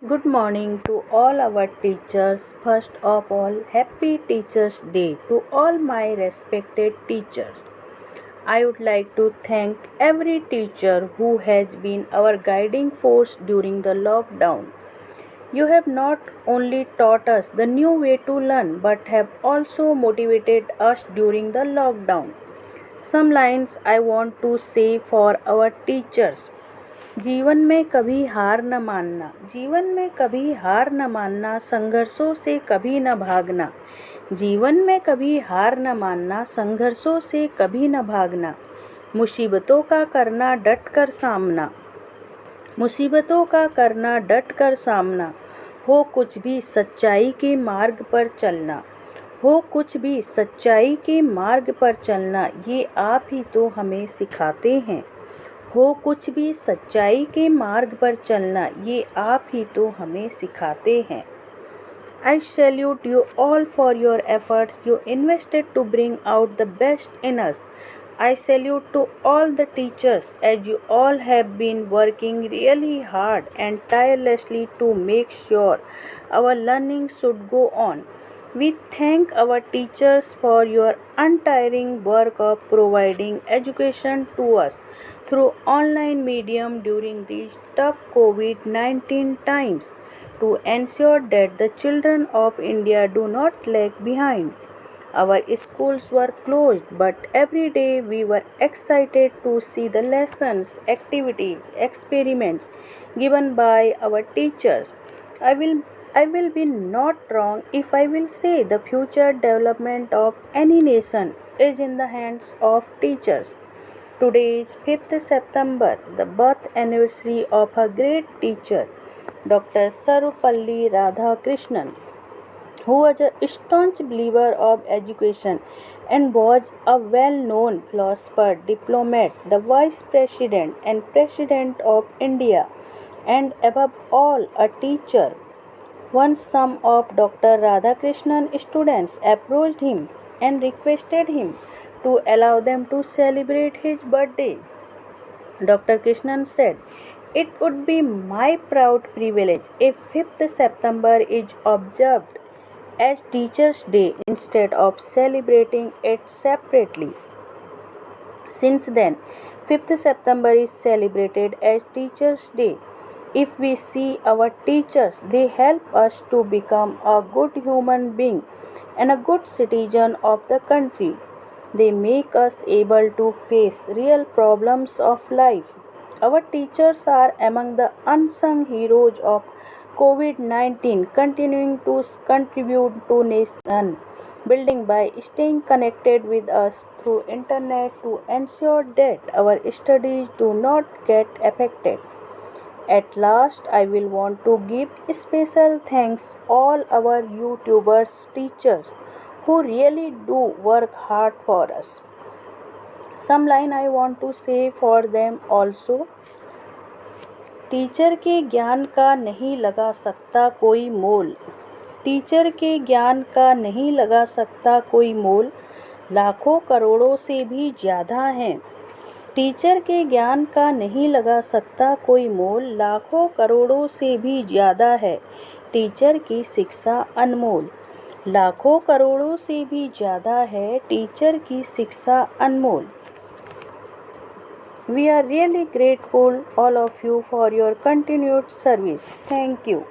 Good morning to all our teachers. First of all, happy Teachers' Day to all my respected teachers. I would like to thank every teacher who has been our guiding force during the lockdown. You have not only taught us the new way to learn but have also motivated us during the lockdown. Some lines I want to say for our teachers. जीवन में कभी हार न मानना, जीवन में कभी हार न मानना, संघर्षों से कभी न भागना। जीवन में कभी हार न मानना, संघर्षों से कभी न भागना। मुसीबतों का करना डट कर सामना, मुसीबतों का करना डट कर सामना। हो कुछ भी सच्चाई के मार्ग पर चलना, हो कुछ भी सच्चाई के मार्ग पर चलना, ये आप ही तो हमें सिखाते हैं। हो कुछ भी सच्चाई के मार्ग पर चलना, ये आप ही तो हमें सिखाते हैं। I salute you all for your efforts you invested to bring out the best in us. I salute to all the teachers as you all have been working really hard and tirelessly to make sure our learning should go on. We thank our teachers for your untiring work of providing education to us through online medium during these tough COVID-19 times to ensure that the children of India do not lag behind. Our schools were closed, but every day we were excited to see the lessons, activities, experiments given by our teachers. I will I will be not wrong if I will say the future development of any nation is in the hands of teachers. Today is 5th September, the birth anniversary of a great teacher, Dr. Sarupalli Radhakrishnan, who was a staunch believer of education and was a well-known philosopher, diplomat, the vice president and president of India, and above all a teacher. Once some of Dr. Radhakrishnan students approached him and requested him to allow them to celebrate his birthday. Dr. Krishnan said, "It would be my proud privilege if 5th September is observed as Teachers' Day instead of celebrating it separately." Since then, 5th September is celebrated as Teachers' Day. If we see our teachers, they help us to become a good human being and a good citizen of the country. They make us able to face real problems of life. Our teachers are among the unsung heroes of COVID-19, continuing to contribute to nation building by staying connected with us through internet to ensure that our studies do not get affected. At last, I will want to give special thanks all our YouTubers teachers who really do work hard for us. Some line I want to say for them also. Teacher के ज्ञान का नहीं लगा सकता कोई मोल, teacher के ज्ञान का नहीं लगा सकता कोई मोल, लाखों करोड़ों से भी ज़्यादा हैं। टीचर के ज्ञान का नहीं लगा सकता कोई मोल, लाखों करोड़ों से भी ज़्यादा है टीचर की शिक्षा अनमोल। लाखों करोड़ों से भी ज़्यादा है टीचर की शिक्षा अनमोल। We are really grateful all of you for your continued service. Thank you.